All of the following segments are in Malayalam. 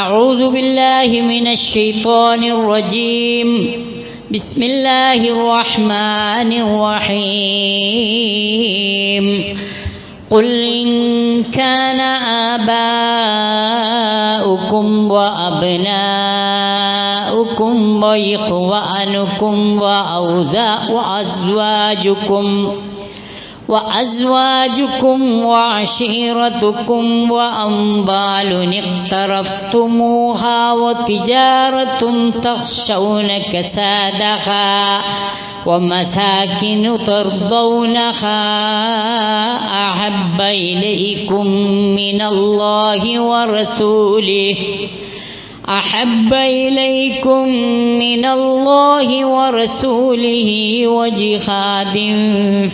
أعوذ بالله من الشيطان الرجيم. بسم الله الرحمن الرحيم. قل إن كان آباؤكم وأبناؤكم وإخوانكم وأزواجكم وعشيرتكم وأموال اقترفتموها وتجارة تخشون كسادها ومساكن ترضونها أحب إليكم من الله ورسوله وجهاد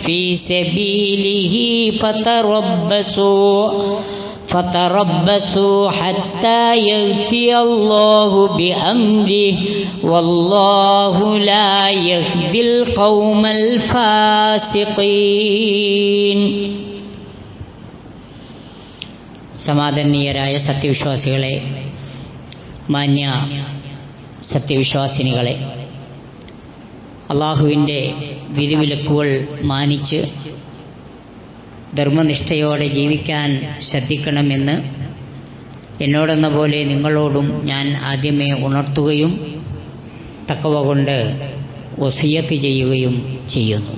في سبيله فتربصوا حتى يأتي الله بأمره والله لا يهدي القوم الفاسقين. സമാദരണീയരായ സത്യവിശ്വാസികളെ, മാന്യ സത്യവിശ്വാസിനികളെ, അള്ളാഹുവിൻ്റെ വിധിവിലക്കുകൾ മാനിച്ച് ധർമ്മനിഷ്ഠയോടെ ജീവിക്കാൻ ശ്രദ്ധിക്കണമെന്ന് എന്നോടെന്ന പോലെ നിങ്ങളോടും ഞാൻ ആദ്യമേ ഉണർത്തുകയും തഖ്വ കൊണ്ട് വസിയത്ത് ചെയ്യുകയും ചെയ്യുന്നു.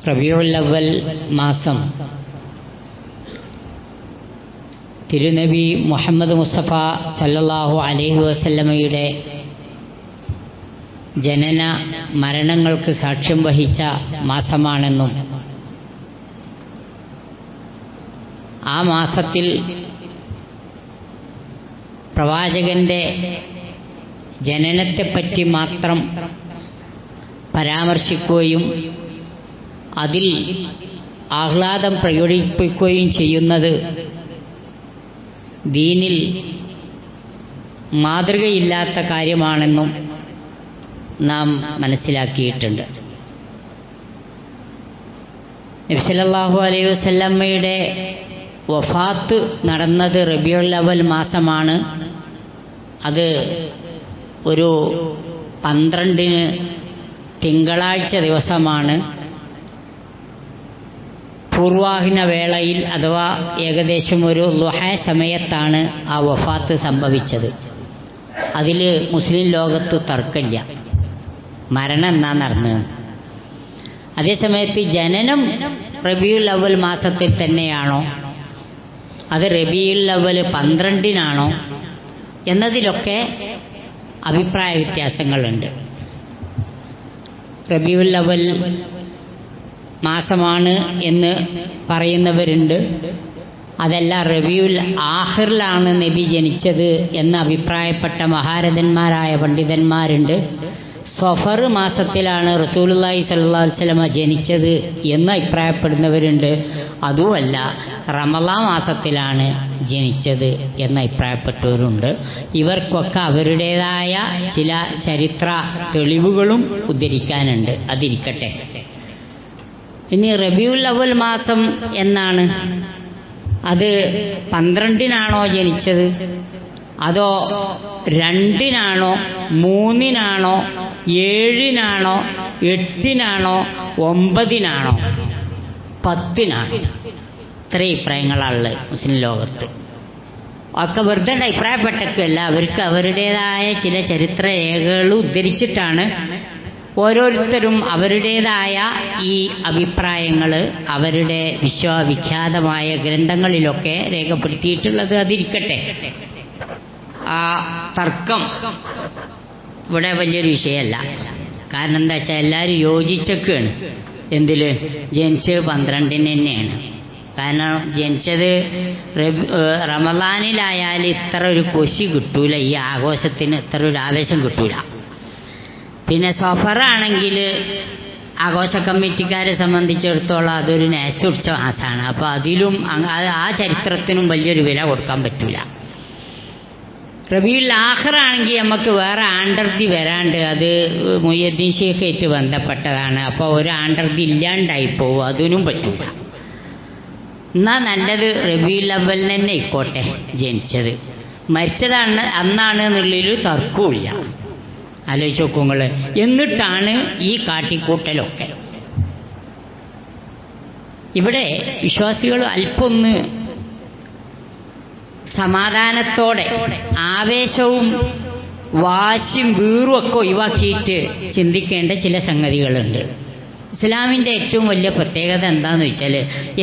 റബീഉൽ അവ്വൽ മാസം തിരുനബി മുഹമ്മദ് മുസ്തഫ സല്ലല്ലാഹു അലൈഹി വസല്ലമയുടെ ജനന മരണങ്ങൾക്ക് സാക്ഷ്യം വഹിച്ച മാസമാണെന്നും ആ മാസത്തിൽ പ്രവാചകന്റെ ജനനത്തെപ്പറ്റി മാത്രം പരാമർശിക്കുകയും അതിൽ ആഹ്ലാദം പ്രകടിപ്പിക്കുകയും ചെയ്യുന്നത് ദീനിൽ മാതൃകയില്ലാത്ത കാര്യമാണെന്നും നാം മനസ്സിലാക്കിയിട്ടുണ്ട്. നബി സല്ലല്ലാഹു അലൈഹി വസല്ലമയുടെ വഫാത്ത് നടന്നത് റബീഉൽ അവ്വൽ മാസമാണ്. അത് ഒരു 12 തിങ്കളാഴ്ച ദിവസമാണ്. പൂർവാഹിന വേളയിൽ അഥവാ ഏകദേശം ഒരു ളുഹ സമയത്താണ് ആ വഫാത്ത് സംഭവിച്ചത്. അതിൽ മുസ്ലിം ലോകത്ത് തർക്കമില്ല, മരണം എന്നാ നടന്നത്. അതേസമയത്ത് ജനനം റബീഉൽ അവ്വൽ മാസത്തിൽ തന്നെയാണോ, അത് റബീഉൽ അവ്വൽ 12-നാണോ എന്നതിലൊക്കെ അഭിപ്രായ വ്യത്യാസങ്ങളുണ്ട്. റബീഉൽ അവ്വൽ മാസമാണ് എന്ന് പറയുന്നവരുണ്ട്. അതല്ല, റബീഉൽ ആഖിറിലാണ് നബി ജനിച്ചത് എന്ന് അഭിപ്രായപ്പെട്ട മഹാരഥന്മാരായ പണ്ഡിതന്മാരുണ്ട്. സഫർ മാസത്തിലാണ് റസൂലുള്ളാഹി സ്വല്ലല്ലാഹു അലൈഹി വസല്ലമ ജനിച്ചത് എന്ന് അഭിപ്രായപ്പെടുന്നവരുണ്ട്. അതുമല്ല, റമളാൻ മാസത്തിലാണ് ജനിച്ചത് എന്ന് അഭിപ്രായപ്പെട്ടവരുണ്ട്. ഇവർക്കൊക്കെ അവരുടേതായ ചില ചരിത്ര തെളിവുകളും ഉദ്ധരിക്കാനുണ്ട്. അതിരിക്കട്ടെ. ഇനി റബീഉൽ അവ്വൽ മാസം എന്നാണ്, അത് 12-നാണോ ജനിച്ചത്, അതോ 2-നാണോ 3-നാണോ 7-നാണോ 8-നാണോ 9-നാണോ 10-നാണോ? ഇത്രയും അഭിപ്രായങ്ങളാണുള്ളത് മുസ്ലിം ലോകത്ത്. ഒക്കെ വെറുതെ അഭിപ്രായപ്പെട്ടൊക്കെയല്ല, അവർക്ക് അവരുടേതായ ചില ചരിത്ര രേഖകൾ ഉദ്ധരിച്ചിട്ടാണ് ഓരോരുത്തരും അവരുടേതായ ഈ അഭിപ്രായങ്ങൾ അവരുടെ വിശ്വവിഖ്യാതമായ ഗ്രന്ഥങ്ങളിലൊക്കെ രേഖപ്പെടുത്തിയിട്ടുള്ളത്. അതിരിക്കട്ടെ. ആ തർക്കം ഇവിടെ വലിയൊരു വിഷയമല്ല. കാരണം എന്താ വെച്ചാൽ എല്ലാവരും യോജിച്ചൊക്കെയാണ്. എന്തിൽ ജനിച്ചത് 12-ന് തന്നെയാണ്. കാരണം ജനിച്ചത് റമളാനിലായാൽ ഇത്ര ഒരു കൊശി കിട്ടൂല, ഈ ആഘോഷത്തിന് ഇത്ര ഒരു ആവേശം കിട്ടൂല. പിന്നെ സഫറാണെങ്കിൽ ആഘോഷ കമ്മിറ്റിക്കാരെ സംബന്ധിച്ചിടത്തോളം അതൊരു നേശുടിച്ച മാസമാണ്. അപ്പോൾ അതിലും ആ ചരിത്രത്തിനും വലിയൊരു വില കൊടുക്കാൻ പറ്റില്ല. റബീഉൽ ആഖിറാണെങ്കിൽ നമുക്ക് വേറെ ആണ്ടർതി വരാണ്ട്, അത് മുഹ്യിദ്ദീൻ ശൈഖായിട്ട് ബന്ധപ്പെട്ടതാണ്. അപ്പോൾ ഒരു ആണ്ടർതി ഇല്ലാണ്ടായി പോവും, അതിനും പറ്റില്ല. എന്നാൽ നല്ലത് റബീഉൽ അവ്വൽ തന്നെ ആയിക്കോട്ടെ ജനിച്ചത്. മരിച്ചതാണ് അന്നാണ് എന്നുള്ളൊരു തർക്കവുമില്ല. ആലോചിച്ച് നോക്കുങ്ങൾ. എന്നിട്ടാണ് ഈ കാട്ടിക്കൂട്ടലൊക്കെ. ഇവിടെ വിശ്വാസികൾ അല്പൊന്ന് സമാധാനത്തോടെ ആവേശവും വാശിയും വീറും ഒക്കെ ഒഴിവാക്കിയിട്ട് ചിന്തിക്കേണ്ട ചില സംഗതികളുണ്ട്. ഇസ്ലാമിൻ്റെ ഏറ്റവും വലിയ പ്രത്യേകത എന്താണെന്ന് വെച്ചാൽ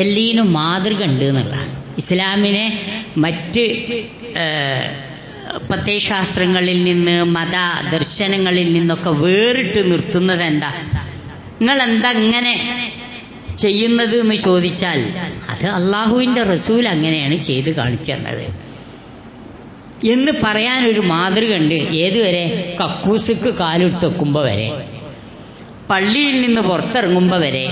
എല്ലീനും മാതൃക ഉണ്ട് എന്നുള്ളതാണ്. ഇസ്ലാമിനെ മറ്റ് പ്രത്യയശാസ്ത്രങ്ങളിൽ നിന്ന് മത ദർശനങ്ങളിൽ നിന്നൊക്കെ വേറിട്ട് നിർത്തുന്നത് എന്താ? നിങ്ങളെന്താ ഇങ്ങനെ ചെയ്യുന്നത് എന്ന് ചോദിച്ചാൽ അത് അള്ളാഹുവിൻ്റെ റസൂൽ അങ്ങനെയാണ് ചെയ്ത് കാണിച്ചു തന്നത് എന്ന് പറയാനൊരു മാതൃക ഉണ്ട്. ഏതുവരെ? കക്കൂസുക്ക് കാലെടുത്ത് വെക്കുമ്പോൾ വരെ, പള്ളിയിൽ നിന്ന് പുറത്തിറങ്ങുമ്പോൾ വരെ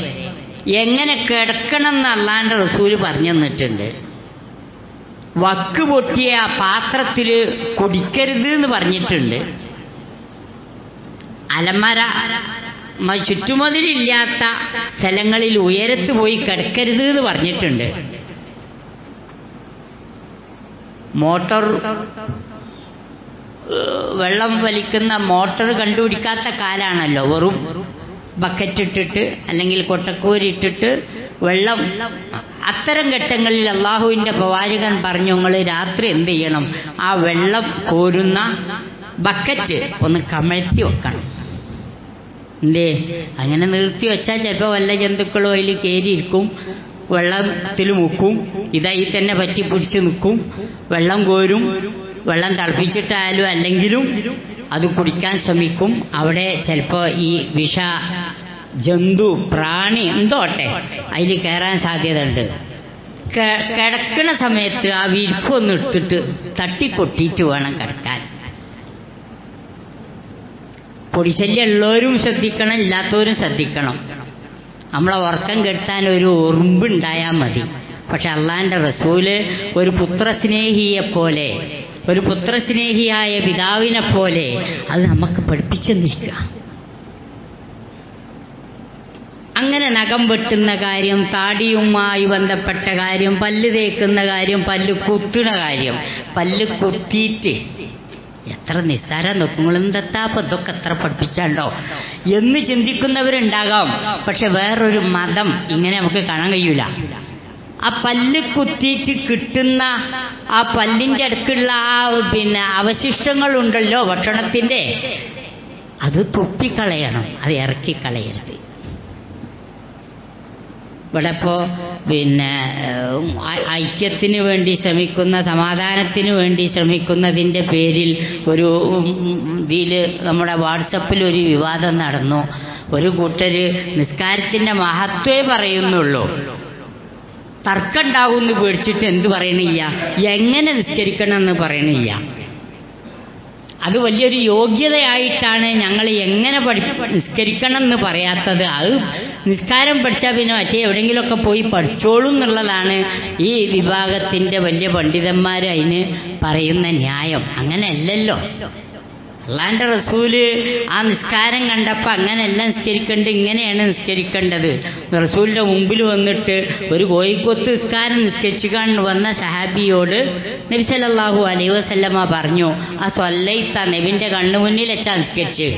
എങ്ങനെ കിടക്കണം എന്ന് അള്ളാഹിൻ്റെ റസൂൽ പറഞ്ഞു തന്നിട്ടുണ്ട്. വക്ക് പൊട്ടിയ പാത്രത്തിൽ കുടിക്കരുത് എന്ന് പറഞ്ഞിട്ടുണ്ട്. അലമര ചുറ്റുമതിലില്ലാത്ത സ്ഥലങ്ങളിൽ ഉയരത്ത് പോയി കിടക്കരുത് എന്ന് പറഞ്ഞിട്ടുണ്ട്. മോട്ടോർ വെള്ളം വലിക്കുന്ന മോട്ടോർ കണ്ടുപിടിക്കാത്ത കാലാണല്ലോ. വെറും ബക്കറ്റ് ഇട്ടിട്ട് അല്ലെങ്കിൽ കൊട്ടക്കൂരിട്ടിട്ട് വെള്ളം. അത്തരം ഘട്ടങ്ങളിൽ അള്ളാഹുവിൻ്റെ പ്രവാചകൻ പറഞ്ഞു, നിങ്ങൾ രാത്രി എന്ത് ചെയ്യണം? ആ വെള്ളം കോരുന്ന ബക്കറ്റ് ഒന്ന് കമഴ്ത്തി വെക്കണം. എന്തേ? അങ്ങനെ നിർത്തി വെച്ചാൽ ചിലപ്പോൾ വല്ല ജന്തുക്കളും അതിൽ കയറിയിരിക്കും, വെള്ളത്തിൽ മുക്കും, ഇതായി തന്നെ പറ്റി പിടിച്ച് നിൽക്കും, വെള്ളം കോരും. വെള്ളം തിളപ്പിച്ചിട്ടായാലും അല്ലെങ്കിലും അത് കുടിക്കാൻ ശ്രമിക്കും. അവിടെ ചിലപ്പോൾ ഈ വിഷ ജന്തു പ്രാണി എന്തോട്ടെ അതിൽ കയറാൻ സാധ്യതയുണ്ട്. കിടക്കുന്ന സമയത്ത് ആ വിരിപ്പൊന്ന് എടുത്തിട്ട് തട്ടിക്കൊട്ടിയിട്ട് വേണം കിടക്കാൻ. പൊടിശല്യം ഉള്ളവരും ശ്രദ്ധിക്കണം, ഇല്ലാത്തവരും ശ്രദ്ധിക്കണം. നമ്മളെ ഉറക്കം കെടുത്താൻ ഒരു ഉറുമ്പുണ്ടായാൽ മതി. പക്ഷെ അള്ളാഹിൻ്റെ റസൂല് ഒരു പുത്രസ്നേഹിയെപ്പോലെ, ഒരു പുത്രസ്നേഹിയായ പിതാവിനെ പോലെ അത് നമുക്ക് പഠിപ്പിച്ചെന്നിരിക്കുക. അങ്ങനെ നഖം വെട്ടുന്ന കാര്യം, താടിയുമായി ബന്ധപ്പെട്ട കാര്യം, പല്ല് തേക്കുന്ന കാര്യം, പല്ല് കുത്തുന്ന കാര്യം, പല്ല് കുത്തിയിട്ട് എത്ര നിസ്സാരം നോക്കുങ്ങളും തെത്താപ്പം ഇതൊക്കെ എത്ര പഠിപ്പിച്ചാണ്ടോ എന്ന് ചിന്തിക്കുന്നവരുണ്ടാകാം. പക്ഷെ വേറൊരു മതം ഇങ്ങനെ നമുക്ക് കാണാൻ കഴിയൂല. ആ പല്ല് കുത്തിയിട്ട് കിട്ടുന്ന ആ പല്ലിൻ്റെ അടുക്കുള്ള ആ അവശിഷ്ടങ്ങളുണ്ടല്ലോ ഭക്ഷണത്തിൻ്റെ, അത് തുപ്പിക്കളയണം, അത് ഇറക്കിക്കളയരുത്. ഇവിടെ ഇപ്പോൾ ഐക്യത്തിന് വേണ്ടി ശ്രമിക്കുന്ന, സമാധാനത്തിന് വേണ്ടി ശ്രമിക്കുന്നതിൻ്റെ പേരിൽ ഒരു ഇതിൽ നമ്മുടെ വാട്സപ്പിൽ ഒരു വിവാദം നടന്നു. ഒരു കൂട്ടർ നിസ്കാരത്തിൻ്റെ മഹത്വേ പറയുന്നുള്ളൂ, തർക്കം ഉണ്ടാവുമെന്ന് പേടിച്ചിട്ട് എന്ത് പറയണില്ല, എങ്ങനെ നിസ്കരിക്കണം എന്ന് പറയണില്ല. അത് വലിയൊരു യോഗ്യതയായിട്ടാണ് ഞങ്ങൾ എങ്ങനെ നിസ്കരിക്കണം എന്ന് പറയാത്തത്. അത് നിസ്കാരം പഠിച്ചാൽ പിന്നെ മറ്റേ എവിടെയെങ്കിലുമൊക്കെ പോയി പഠിച്ചോളും എന്നുള്ളതാണ് ഈ വിഭാഗത്തിൻ്റെ വലിയ പണ്ഡിതന്മാർ അതിന് പറയുന്ന ന്യായം. അങ്ങനെയല്ലല്ലോ. അള്ളാഹിൻ്റെ റസൂല് ആ നിസ്കാരം കണ്ടപ്പോൾ അങ്ങനെയല്ല നിസ്കരിക്കേണ്ടത്, ഇങ്ങനെയാണ് നിസ്കരിക്കേണ്ടത്. റസൂലിൻ്റെ മുമ്പിൽ വന്നിട്ട് ഒരു കോഴിക്കൊത്ത് നിസ്കാരം നിസ്കരിച്ചു കൊണ്ട് വന്ന സഹാബിയോട് നബി സല്ലല്ലാഹു അലൈഹി വസല്ലമ പറഞ്ഞു, ആ സ്വല്ലൈത്ത, നബിൻ്റെ കണ്ണു മുന്നിൽ വെച്ചാൽ നിസ്കരിച്ച്.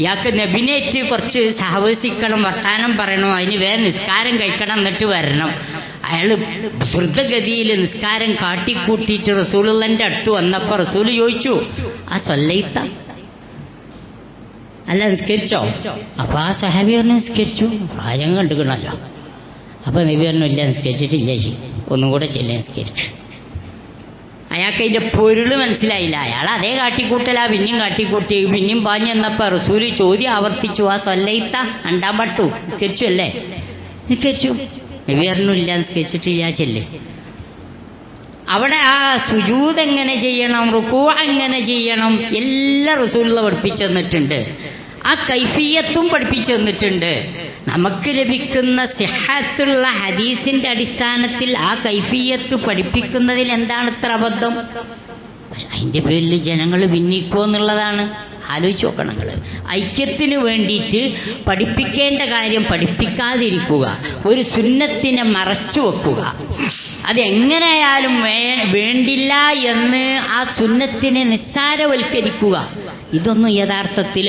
ഇയാൾക്ക് നബിനേറ്റ് കുറച്ച് സഹവസിക്കണം, വർത്താനം പറയണം, അതിന് വേറെ നിസ്കാരം കഴിക്കണം, എന്നിട്ട് വരണം. അയാൾ ദ്രുതഗതിയിൽ നിസ്കാരം കാട്ടിക്കൂട്ടിയിട്ട് റസൂലുള്ളാഹിന്റെ അടുത്ത് വന്നപ്പോൾ റസൂല് ചോദിച്ചു, ആ സ്വല്ലൈത്ത, അല്ല നിസ്കരിച്ചോ? അപ്പൊ ആ സഹാബി പറഞ്ഞു നിസ്കരിച്ചു. പ്രായം കണ്ടുകണല്ലോ. അപ്പൊ നബി പറഞ്ഞു, ഇല്ല നിസ്കരിച്ചിട്ടില്ല, ഒന്നും കൂടെ ചെല്ല നിസ്കരിച്ചു. അയാൾക്ക് അതിൻ്റെ പൊരുള് മനസ്സിലായില്ല. അയാൾ അതേ കാട്ടിക്കൂട്ടലാ പിന്നെയും കാട്ടിക്കൂട്ടി. പിന്നെയും പാഞ്ഞു വന്നപ്പോൾ റസൂല് ചോദ്യം ആവർത്തിച്ചു, ആ സ്വല്ലൈത്ത, രണ്ടാം പട്ടു നിസ്കരിച്ചു അല്ലേ? നിസ്കരിച്ചു. നബി പറഞ്ഞു, ഇല്ല നിസ്കരിച്ചിട്ടില്ല, ചെല്ല്. അവിടെ ആ സുജൂദ് എങ്ങനെ ചെയ്യണം, റുക്കൂ എങ്ങനെ ചെയ്യണം, എല്ലാം റസൂലുള്ള പഠിപ്പിച്ചു തന്നിട്ടുണ്ട്. ആ കൈഫിയത്തും പഠിപ്പിച്ചു തന്നിട്ടുണ്ട്. നമുക്ക് ലഭിക്കുന്ന സിഹത്തുള്ള ഹദീസിന്റെ അടിസ്ഥാനത്തിൽ ആ കൈഫിയത്ത് പഠിപ്പിക്കുന്നതിൽ എന്താണ് ഇത്ര അബദ്ധം? പക്ഷെ അതിൻ്റെ പേരിൽ ജനങ്ങൾ ഭിന്നിക്കുമോ എന്നുള്ളതാണ്. ആലോചിച്ച് നോക്കണം നിങ്ങൾ. ഐക്യത്തിന് വേണ്ടിയിട്ട് പഠിപ്പിക്കേണ്ട കാര്യം പഠിപ്പിക്കാതിരിക്കുക, ഒരു സുന്നത്തിനെ മറച്ചു വെക്കുക, അതെങ്ങനെയായാലും വേണ്ടില്ല എന്ന് ആ സുന്നത്തിനെ നിസ്സാരവൽക്കരിക്കുക, ഇതൊന്നും യഥാർത്ഥത്തിൽ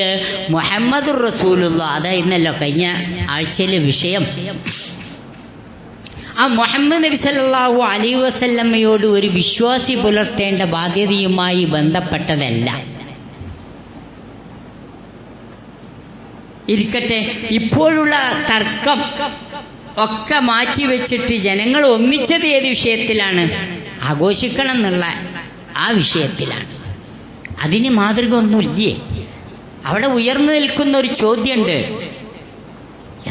മുഹമ്മദുർ റസൂലുള്ള, അതായിരുന്നല്ലോ കഴിഞ്ഞ ആഴ്ചയിലെ വിഷയം. ആ മുഹമ്മദ് നബി സല്ലല്ലാഹു അലൈഹി വസല്ലമയോട് ഒരു വിശ്വാസി പുലർത്തേണ്ട ബാധ്യതയുമായി ബന്ധപ്പെട്ടതല്ല. ഇരിക്കട്ടെ, ഇപ്പോഴുള്ള തർക്കം ഒക്കെ മാറ്റിവെച്ചിട്ട് ജനങ്ങൾ ഒന്നിച്ചത് ഏത് വിഷയത്തിലാണ്? ആഘോഷിക്കണം എന്നുള്ള ആ വിഷയത്തിലാണ്. അതിന് മാതൃക ഒന്നുമില്ലേ? അവിടെ ഉയർന്നു നിൽക്കുന്ന ഒരു ചോദ്യമുണ്ട്,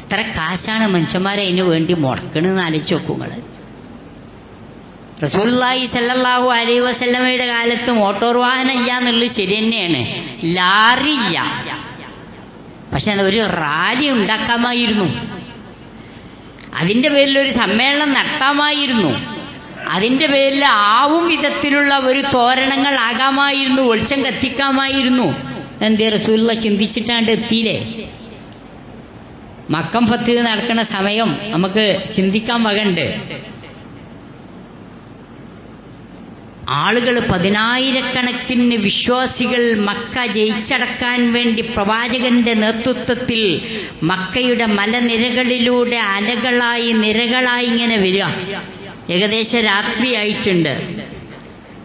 എത്ര കാശാണ് മനുഷ്യന്മാരെ അതിനു വേണ്ടി മുടക്കണമെന്ന് ആലോചിച്ച് നോക്കുങ്ങൾ. റസൂലുള്ളാഹി സല്ലല്ലാഹു അലൈഹി വസല്ലമയുടെ കാലത്ത് മോട്ടോർ വാഹനം ഇല്ല എന്നുള്ളത് ശരി തന്നെയാണ്, ലാറി ഇല്ല. പക്ഷെ ഒരു റാലി ഉണ്ടാക്കാമായിരുന്നു, അതിൻ്റെ പേരിൽ ഒരു സമ്മേളനം നടത്താമായിരുന്നു, അതിൻ്റെ പേരിൽ ആവും വിധത്തിലുള്ള ഒരു തോരണങ്ങൾ ആകാമായിരുന്നു, വെളിച്ചം കത്തിക്കാമായിരുന്നു. എന്തേ റസൂലുള്ള ചിന്തിച്ചിട്ടാണ്ട് എത്തിയില്ലേ? മക്കം ഫത്ത് നടക്കുന്ന സമയം നമുക്ക് ചിന്തിക്കാൻ വകണ്ട്. ആളുകൾ 10,000-കണക്കിന് വിശ്വാസികൾ മക്ക ജയിച്ചടക്കാൻ വേണ്ടി പ്രവാചകന്റെ നേതൃത്വത്തിൽ മക്കയുടെ മലനിരകളിലൂടെ അലകളായി നിരകളായി ഇങ്ങനെ വരിക. ഏകദേശം രാത്രിയായിട്ടുണ്ട്.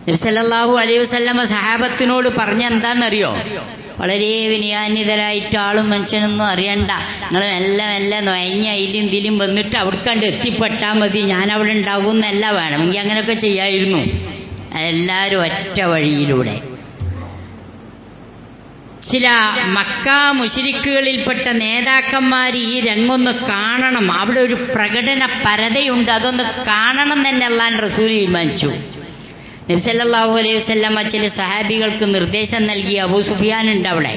നബി സല്ലല്ലാഹു അലൈഹി വസല്ലമ സഹാബത്തിനോട് പറഞ്ഞ എന്താണെന്നറിയോ? വളരെ വിനയാന്വിതരായിട്ട് ആളും മനുഷ്യനൊന്നും അറിയണ്ട, നിങ്ങൾ മെല്ലെ മെല്ലെ നൊയഞ്ഞ അതിലും ഇതിലും വന്നിട്ട് അവിടേക്കണ്ട് എത്തിപ്പെട്ടാൽ മതി, ഞാനവിടെ ഉണ്ടാകും എന്നല്ല, വേണമെങ്കിൽ അങ്ങനെയൊക്കെ ചെയ്യായിരുന്നു. എല്ലാവരും ഒറ്റ വഴിയിലൂടെ. ചില മക്ക മുശ്രിക്കുകളിൽപ്പെട്ട നേതാക്കന്മാർ ഈ രംഗൊന്ന് കാണണം, അവിടെ ഒരു പ്രകടന പരതയുണ്ട്, അതൊന്ന് കാണണം തന്നെ അല്ലാഹ് റസൂൽ തീരുമാനിച്ചു. നബി സല്ലല്ലാഹു അലൈഹി വസല്ലമ ചില സഹാബികൾക്ക് നിർദ്ദേശം നൽകി. അബൂ സുഫിയാൻ ഉണ്ട് അവിടെ.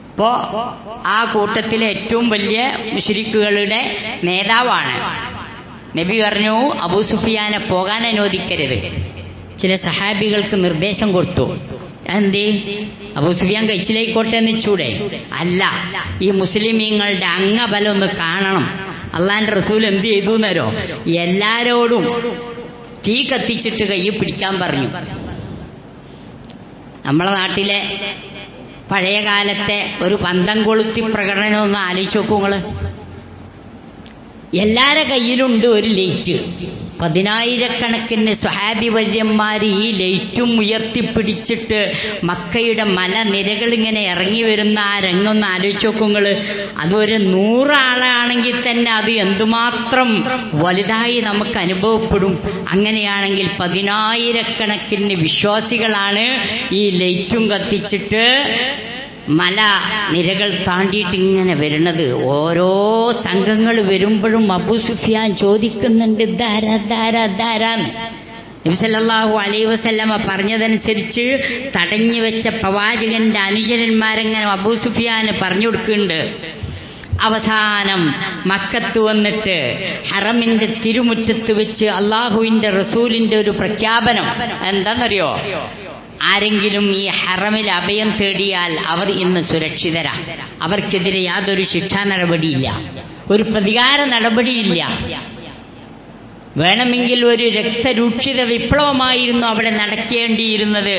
അപ്പോൾ ആ കൂട്ടത്തിലെ ഏറ്റവും വലിയ മുശ്രിക്കുകളുടെ നേതാവാണ്. നബി പറഞ്ഞു, അബൂ സുഫിയാനെ പോകാൻ അനുവദിക്കരുത്. ചില സഹാബികൾക്ക് നിർദ്ദേശം കൊടുത്തു. എന്തേ? അബൂ സുഫിയാൻ കഴിച്ചിലായിക്കോട്ടെ എന്ന് ചൂടെ? അല്ല, ഈ മുസ്ലിമീങ്ങളുടെ അംഗബലം ഒന്ന് കാണണം. അള്ളാന്റെ റസൂൽ എന്ത് ചെയ്തു എന്നോ? എല്ലാരോടും തീ കത്തിച്ചിട്ട് കൈ പിടിക്കാൻ പറഞ്ഞു. നമ്മളെ നാട്ടിലെ പഴയ കാലത്തെ ഒരു പന്തം കൊളുത്തി പ്രകടനം ഒന്ന് ആലോചിച്ച് നോക്കൂ നിങ്ങൾ. എല്ലാവരുടെ കയ്യിലുണ്ട് ഒരു ലൈറ്റ്. 10,000-കണക്കിന് സ്വഹാബി വര്യന്മാർ ഈ ലൈറ്റും ഉയർത്തിപ്പിടിച്ചിട്ട് മക്കയുടെ മലനിരകൾ ഇങ്ങനെ ഇറങ്ങി വരുന്ന ആ രംഗൊന്ന് ആലോചിച്ച് നോക്കുങ്ങൾ. അതൊരു 100 ആളാണെങ്കിൽ തന്നെ അത് എന്തുമാത്രം വലുതായി നമുക്ക് അനുഭവപ്പെടും. അങ്ങനെയാണെങ്കിൽ 10,000-കണക്കിന് വിശ്വാസികളാണ് ഈ ലൈറ്റും കത്തിച്ചിട്ട് മല നിരകൾ താണ്ടിയിട്ട് ഇങ്ങനെ വരുന്നത്. ഓരോ സംഘങ്ങൾ വരുമ്പോഴും അബൂ സുഫിയാൻ ചോദിക്കുന്നുണ്ട്, ധാരാന്ന്. നബി സല്ലല്ലാഹു അലൈഹി വസല്ലമ പറഞ്ഞതനുസരിച്ച് തടഞ്ഞു വെച്ച പ്രവാചകന്റെ അനുചരന്മാരെങ്ങനെ അബൂ സുഫിയാന് പറഞ്ഞു കൊടുക്കുന്നുണ്ട്. അവസാനം മക്കത്ത് വന്നിട്ട് ഹറമിന്റെ തിരുമുറ്റത്ത് വെച്ച് അള്ളാഹുവിന്റെ റസൂലിന്റെ ഒരു പ്രഖ്യാപനം എന്താണെന്നറിയോ? ആരെങ്കിലും ഈ ഹറമിൽ അഭയം തേടിയാൽ അവർ ഇന്ന് സുരക്ഷിതരാ, അവർക്കെതിരെ യാതൊരു ശിക്ഷാ നടപടിയില്ല, ഒരു പ്രതികാര നടപടിയില്ല. വേണമെങ്കിൽ ഒരു രക്തരൂക്ഷിത വിപ്ലവമായിരുന്നു അവിടെ നടക്കേണ്ടിയിരുന്നത്.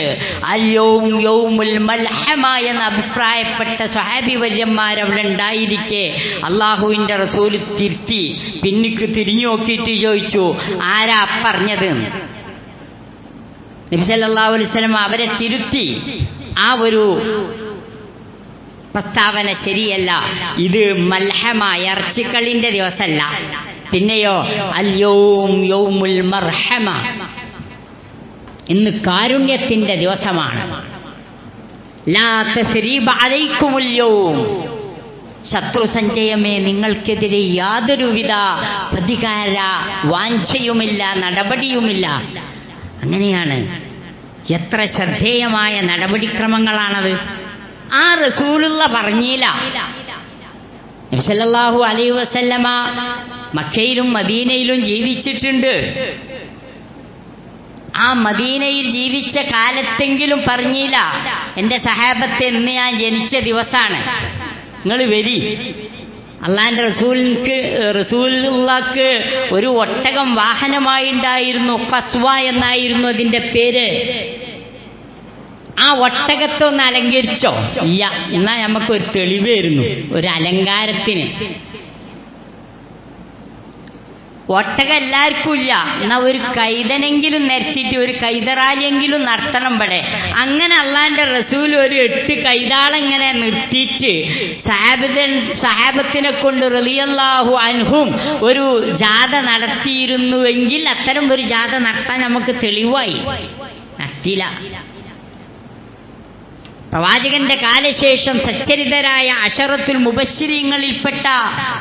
യൗമുൽ മൽഹമ എന്ന് അഭിപ്രായപ്പെട്ട സ്വഹാബി വര്യന്മാരവിടെ ഉണ്ടായിരിക്കെ അള്ളാഹുവിന്റെ റസൂൽ തിരുത്തി പിന്നിക്ക് തിരിഞ്ഞു നോക്കിയിട്ട് ചോദിച്ചു, ആരാ പറഞ്ഞത്? നബി സല്ലല്ലാഹു അലൈഹി വസല്ലം അവരെ തിരുത്തി. ആ ഒരു പ്രസ്താവന ശരിയല്ല, ഇത് മൽഹമ ഇറച്ചിക്കളിന്റെ ദിവസമല്ല. പിന്നെയോ യൗമുൽ മർഹമ, ഇന്ന് കാരുണ്യത്തിന്റെ ദിവസമാണ്. ലാ തസ്രീബ അലൈക്കുമുൽ യൗം, ശത്രു സഞ്ചയമേ നിങ്ങൾക്കെതിരെ യാതൊരുവിധ പ്രതികാര വാഞ്ചയുമില്ല, നടപടിയുമില്ല. അങ്ങനെയാണ്. എത്ര ശ്രദ്ധേയമായ നടപടിക്രമങ്ങളാണത്. ആ റസൂലുള്ള പറഞ്ഞില്ല. നബി സല്ലല്ലാഹു അലൈഹി വസല്ലമ മക്കയിലും മദീനയിലും ജീവിച്ചിട്ടുണ്ട്. ആ മദീനയിൽ ജീവിച്ച കാലത്തെങ്കിലും പറഞ്ഞില്ല, എന്റെ സഹാബത്തെ ഇന്ന് ഞാൻ ജനിച്ച ദിവസമാണ്, നിങ്ങൾ വരി. അള്ളാന്റെ റസൂലുള്ളാഹിക്ക് ഒരു ഒട്ടകം വാഹനമായി ഉണ്ടായിരുന്നു, ഖസ്വ എന്നായിരുന്നു അതിന്റെ പേര്. ആ ഒട്ടകത്തെ ഒന്ന് അലങ്കരിച്ചോ? ഇല്ല. എന്നാ നമുക്കൊരു തെളിവായിരുന്നു, ഒരു അലങ്കാരത്തിന്. ഒട്ടകം എല്ലാവർക്കും ഇല്ല, എന്നാ ഒരു കൈതനെങ്കിലും നിരത്തിയിട്ട് ഒരു കൈതറാലിയെങ്കിലും നടത്തണം ഇവിടെ. അങ്ങനെ അള്ളാന്റെ റസൂൽ ഒരു 8 കൈതാളെങ്ങനെ നിർത്തിയിട്ട് സഹാബത്തിനെ കൊണ്ട് റളിയല്ലാഹു അൻഹും ഒരു ജാഥ നടത്തിയിരുന്നുവെങ്കിൽ അത്തരം ഒരു ജാഥ നടത്താൻ നമുക്ക് തെളിവായി. നടത്തിയില്ല. പ്രവാചകന്റെ കാലശേഷം സച്ചരിതരായ അശറത്തുൽ മുബശ്ശിരീങ്ങളിൽപ്പെട്ട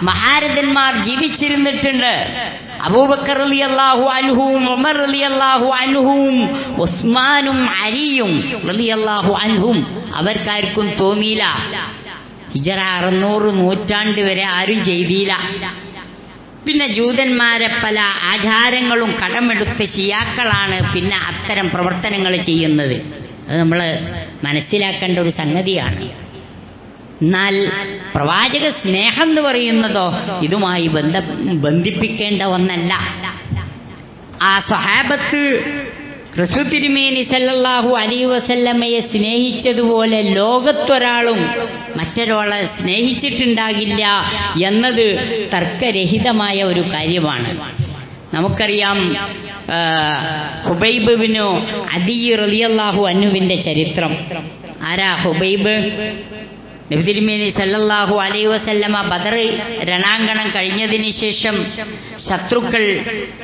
മഹാരഥന്മാർ ജീവിച്ചിരുന്നിട്ടുണ്ട്. അബൂബക്കർ റളിയല്ലാഹു അൻഹും ഉമർ റളിയല്ലാഹു അൻഹും ഉസ്മാനും അലിയും റളിയല്ലാഹു അൻഹും അവർക്കാർക്കും തോന്നിയില്ല. ഹിജറ 600 നൂറ്റാണ്ട് വരെ ആരും ചെയ്തില്ല. പിന്നെ ജൂതന്മാരെ പല ആചാരങ്ങളും കടമെടുത്ത ശിയാക്കളാണ് പിന്നെ അത്തരം പ്രവർത്തനങ്ങൾ ചെയ്യുന്നത്. അത് നമ്മൾ മനസ്സിലാക്കേണ്ട ഒരു സംഗതിയാണ്. എന്നാൽ പ്രവാചക സ്നേഹം എന്ന് പറയുന്നതോ ഇതുമായി ബന്ധിപ്പിക്കേണ്ട ഒന്നല്ല. ആ സ്വഹാബത്ത് റസൂൽ തിരുമേനി സല്ലല്ലാഹു അലൈഹി വസല്ലമയെ സ്നേഹിച്ചതുപോലെ ലോകത്തൊരാളും മറ്റൊരാളെ സ്നേഹിച്ചിട്ടുണ്ടാകില്ല എന്നത് തർക്കരഹിതമായ ഒരു കാര്യമാണ്. നമുക്കറിയാം ഹുബൈബ് ബിനു അദി റളിയല്ലാഹു അൻഹുവിന്റെ ചരിത്രം. ആരാ ഹുബൈബ്? നബി തിരുമേനി സല്ലല്ലാഹു അലൈഹി വസല്ലമ ബദർ രണാങ്കണം കഴിഞ്ഞതിന് ശേഷം ശത്രുക്കൾ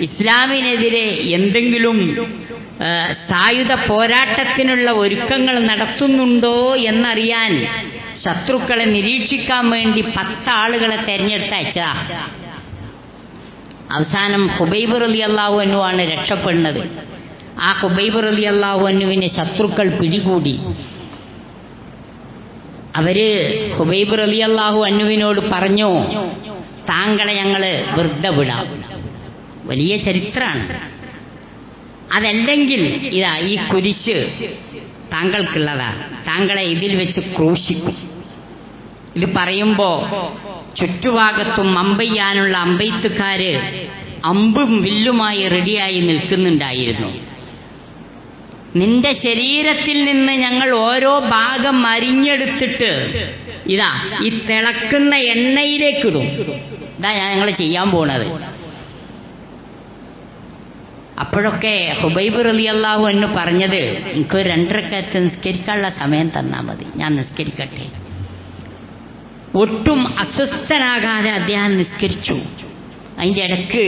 ഇസ്ലാമിനെതിരെ എന്തെങ്കിലും സായുധ പോരാട്ടത്തിനുള്ള ഒരുക്കങ്ങൾ നടത്തുന്നുണ്ടോ എന്നറിയാൻ ശത്രുക്കളെ നിരീക്ഷിക്കാൻ വേണ്ടി 10 ആളുകളെ തെരഞ്ഞെടുത്ത് അയച്ചതാ. അവസാനം ഹുബൈബ് റളിയല്ലാഹു അൻഹു ആണ് രക്ഷപ്പെടുന്നത്. ആ ഹുബൈബ് റളിയല്ലാഹു അൻഹുവിനെ ശത്രുക്കൾ പിടികൂടി. അവര് ഹുബൈബ് റളിയല്ലാഹു അൻഹുവിനോട് പറഞ്ഞു, താങ്കളെ ഞങ്ങള് വെറുതെ വിടാം. വലിയ ചരിത്രമാണ്. അതല്ലെങ്കിൽ ഇതാ ഈ കുരിശ് താങ്കൾക്കുള്ളതാ, താങ്കളെ ഇതിൽ വെച്ച് ക്രൂശിക്കും. ഇത് പറയുമ്പോ ചുറ്റുഭാഗത്തും അമ്പെയ്യാനുള്ള അമ്പെയ്ത്തുകാര് അമ്പും വില്ലുമായി റെഡിയായി നിൽക്കുന്നുണ്ടായിരുന്നു. നിന്റെ ശരീരത്തിൽ നിന്ന് ഞങ്ങൾ ഓരോ ഭാഗം അരിഞ്ഞെടുത്തിട്ട് ഇതാ ഈ തിളക്കുന്ന എണ്ണയിലേക്കിടും. ഇതാ ഞങ്ങൾ ചെയ്യാൻ പോണത്. അപ്പോഴൊക്കെ ഹുബൈബ് റളിയല്ലാഹു അൻഹു പറഞ്ഞത്, എനിക്കൊരു 2 റക്അത്ത് നിസ്കരിക്കാനുള്ള സമയം തന്നാൽ മതി, ഞാൻ നിസ്കരിക്കട്ടെ. ഒട്ടും അസ്വസ്ഥനാകാതെ അദ്ദേഹം നിസ്കരിച്ചു. അതിൻ്റെ ഇടയ്ക്ക്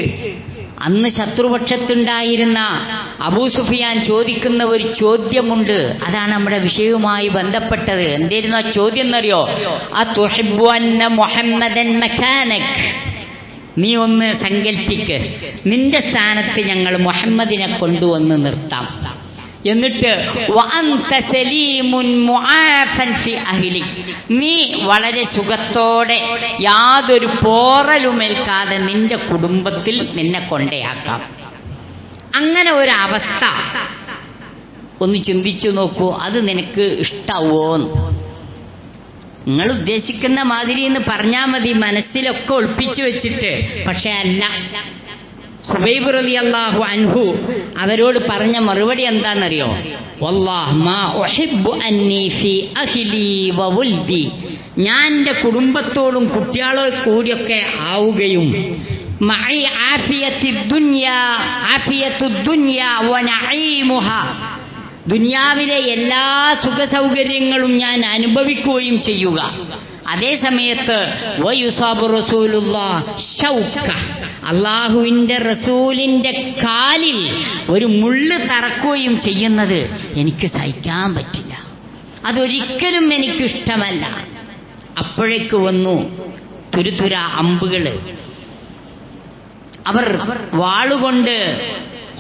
അന്ന് ശത്രുപക്ഷത്തുണ്ടായിരുന്ന അബൂ സുഫിയാൻ ചോദിക്കുന്ന ഒരു ചോദ്യമുണ്ട്. അതാണ് നമ്മുടെ വിഷയവുമായി ബന്ധപ്പെട്ടത്. എന്തായിരുന്നു ആ ചോദ്യം എന്നറിയോ? അതുഹിബ്ബു അന്ന മുഹമ്മദൻ മകാനക്. നീ ഒന്ന് സങ്കൽപ്പിക്ക്, നിന്റെ സ്ഥാനത്ത് ഞങ്ങൾ മുഹമ്മദിനെ കൊണ്ടുവന്ന് നിർത്താം. എന്നിട്ട് നീ വളരെ സുഖത്തോടെ യാതൊരു പോറലുമേൽക്കാതെ നിന്റെ കുടുംബത്തിൽ നിന്നെ കൊണ്ടേയാക്കാം. അങ്ങനെ ഒരു അവസ്ഥ ഒന്ന് ചിന്തിച്ചു നോക്കൂ. അത് നിനക്ക് ഇഷ്ടാവോന്ന്? നിങ്ങൾ ഉദ്ദേശിക്കുന്ന മാതിരി എന്ന് പറഞ്ഞാൽ മതി, മനസ്സിലൊക്കെ ഒളിപ്പിച്ചു വെച്ചിട്ട്. പക്ഷെ അല്ല. ഹുബൈബ് റളിയല്ലാഹു അൻഹു അവരോട് പറഞ്ഞ മറുപടി എന്താണെന്നറിയോ? വല്ലാഹ് മാ ഉഹിബ്ബു അന്നി ഫീ അഹ്ലി വവുൽദി. ഞാൻ എൻ്റെ കുടുംബത്തോടും കുട്ടികളോട് കൂടിയൊക്കെ ആവുകയും മഈ ആഫിയത്തു ദുനിയ വനഈമുഹാ, ദുനിയാവിലെ എല്ലാ സുഖസൗകര്യങ്ങളും ഞാൻ അനുഭവിക്കുകയും ചെയ്യുക. അതേ സമയത്ത് വയുസാബു റസൂലുള്ളാഹ് ശൗക, അള്ളാഹുവിൻ്റെ റസൂലിൻ്റെ കാലിൽ ഒരു മുള്ള് തറക്കുകയും ചെയ്യുന്നത് എനിക്ക് സഹിക്കാൻ പറ്റില്ല. അതൊരിക്കലും എനിക്കിഷ്ടമല്ല. അപ്പോഴേക്ക് വന്നു തുരുതുര അമ്പുകള്. അവർ വാളുകൊണ്ട്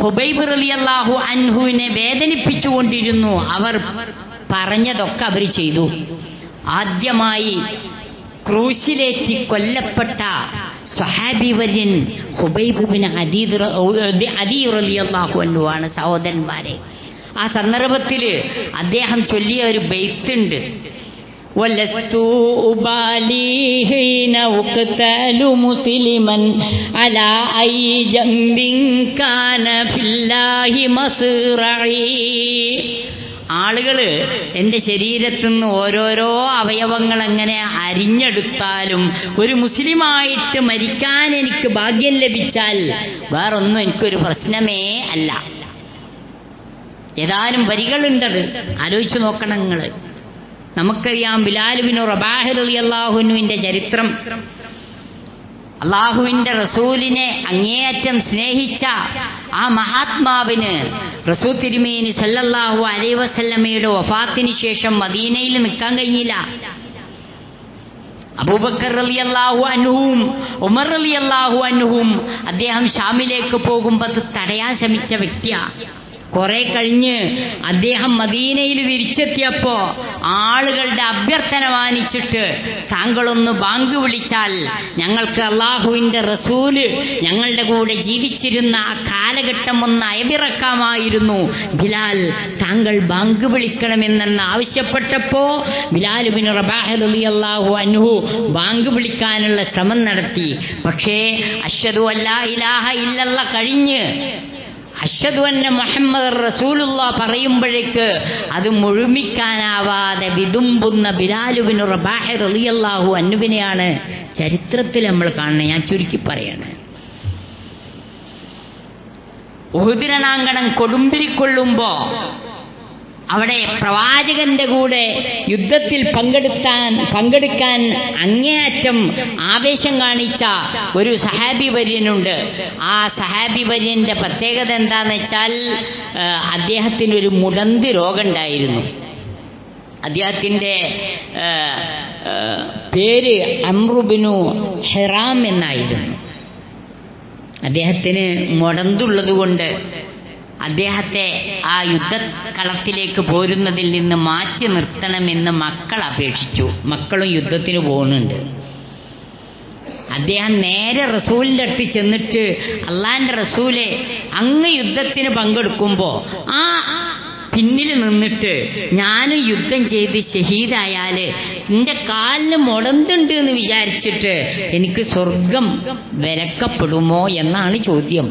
ഹുബൈബ് റളിയല്ലാഹു അൻഹുവിനെ വേദനിപ്പിച്ചുകൊണ്ടിരുന്നു. അവർ പറഞ്ഞതൊക്കെ അവർ ചെയ്തു. ആദ്യമായി ക്രൂശിലേറ്റി കൊല്ലപ്പെട്ട സ്വഹാബി വര്യൻ ഹുബൈബ് ബിൻ അദീ റളിയല്ലാഹു അൻഹു ആണ് സഹോദരന്മാരെ. ആ സന്ദർഭത്തിൽ അദ്ദേഹം ചൊല്ലിയ ഒരു ബൈത്തുണ്ട്. വലസ്തു ഉബാലി ഹീന ഉഖ്തലു മുസ്ലിമൻ അലാ ഐ ജംബിൻ കാന ഫില്ലാഹി മസ്റഈ. ആളുകൾ എൻ്റെ ശരീരത്തിൽ നിന്ന് ഓരോരോ അവയവങ്ങൾ എങ്ങനെ അരിഞ്ഞെടുത്താലും ഒരു മുസ്ലിമായിട്ട് മരിക്കാൻ എനിക്ക് ഭാഗ്യം ലഭിച്ചാൽ വേറൊന്നും എനിക്കൊരു പ്രശ്നമേ അല്ല. ഏതാനും വരികളുണ്ടത്, ആലോചിച്ചു നോക്കണം നിങ്ങൾ. നമുക്കറിയാം ബിലാൽ ബിൻ റബാഹ് റളിയല്ലാഹു അൻഹുവിന്റെ ചരിത്രം. അള്ളാഹുവിന്റെ റസൂലിനെ അങ്ങേയറ്റം സ്നേഹിച്ച ആ മഹാത്മാവിന് റസൂൽ തിരുമേനി സല്ലല്ലാഹു അലൈഹി വസല്ലമയുടെ വഫാത്തിന് ശേഷം മദീനയിൽ നിൽക്കാൻ കഴിഞ്ഞില്ല. അബൂബക്കർ റളിയല്ലാഹു അൻഹുവും ഉമർ റളിയല്ലാഹു അൻഹുവും അദ്ദേഹം ഷാമിലേക്ക് പോകുമ്പോൾ അത് തടയാൻ ശ്രമിച്ച വ്യക്തിയാണ്. കുറെ കഴിഞ്ഞ് അദ്ദേഹം മദീനയിൽ തിരിച്ചെത്തിയപ്പോ ആളുകളുടെ അഭ്യർത്ഥന മാനിച്ചിട്ട് താങ്കളൊന്ന് ബാങ്ക് വിളിച്ചാൽ ഞങ്ങൾക്ക് അള്ളാഹുവിന്റെ റസൂല് ഞങ്ങളുടെ കൂടെ ജീവിച്ചിരുന്ന ആ കാലഘട്ടം ഒന്ന് അയവിറക്കാമായിരുന്നു. ബിലാൽ, താങ്കൾ ബാങ്ക് വിളിക്കണമെന്ന് ആവശ്യപ്പെട്ടപ്പോ ബിലാൽ ബിൻ റബാഹ് റളിയല്ലാഹു അൻഹു ബാങ്ക് വിളിക്കാനുള്ള ശ്രമം നടത്തി. പക്ഷേ അശ്ഹദു അല്ലാ ഇലാഹ ഇല്ലല്ലാഹ് കഴിഞ്ഞ് അശ്ഹദു അന്ന മുഹമ്മദ് റസൂലുള്ളാഹ് പറയുമ്പോഴേക്ക് അത് മുഴുമിക്കാനാവാതെ വിതുമ്പുന്ന ബിലാൽ ബിൻ റബാഹ് റളിയല്ലാഹു അൻഹുവിനെയാണ് ചരിത്രത്തിൽ നമ്മൾ കാണുന്നത്. ഞാൻ ചുരുക്കി പറയാണ്. ഉഹുദ് രണാങ്കണം കൊടുമ്പിരിക്കൊള്ളുമ്പോ അവിടെ പ്രവാചകന്റെ കൂടെ യുദ്ധത്തിൽ പങ്കെടുക്കാൻ അങ്ങേയറ്റം ആവേശം കാണിച്ച ഒരു സഹാബി വര്യനുണ്ട്. ആ സഹാബി വര്യന്റെ പ്രത്യേകത എന്താന്ന് വെച്ചാൽ അദ്ദേഹത്തിന് ഒരു മുടന്തി രോഗമുണ്ടായിരുന്നു. അദ്ദേഹത്തിന്റെ പേര് അംറു ബിനു ഹിറാം എന്നായിരുന്നു. അദ്ദേഹത്തിന് മുടന്തുള്ളതുകൊണ്ട് അദ്ദേഹത്തെ ആ യുദ്ധക്കളത്തിലേക്ക് പോരുന്നതിൽ നിന്ന് മാറ്റി നിർത്തണമെന്ന് മക്കൾ അപേക്ഷിച്ചു. മക്കളും യുദ്ധത്തിന് പോകുന്നുണ്ട്. അദ്ദേഹം നേരെ റസൂലിൻ്റെ അടുത്ത് ചെന്നിട്ട്, അള്ളാന്റെ റസൂലെ, അങ്ങ് യുദ്ധത്തിന് പങ്കെടുക്കുമ്പോ ആ പിന്നിൽ നിന്നിട്ട് ഞാനും യുദ്ധം ചെയ്ത് ഷഹീദായാല് എൻ്റെ കാലിന് മുടന്തുണ്ട് എന്ന് വിചാരിച്ചിട്ട് എനിക്ക് സ്വർഗം വിലക്കപ്പെടുമോ എന്നാണ് ചോദ്യം.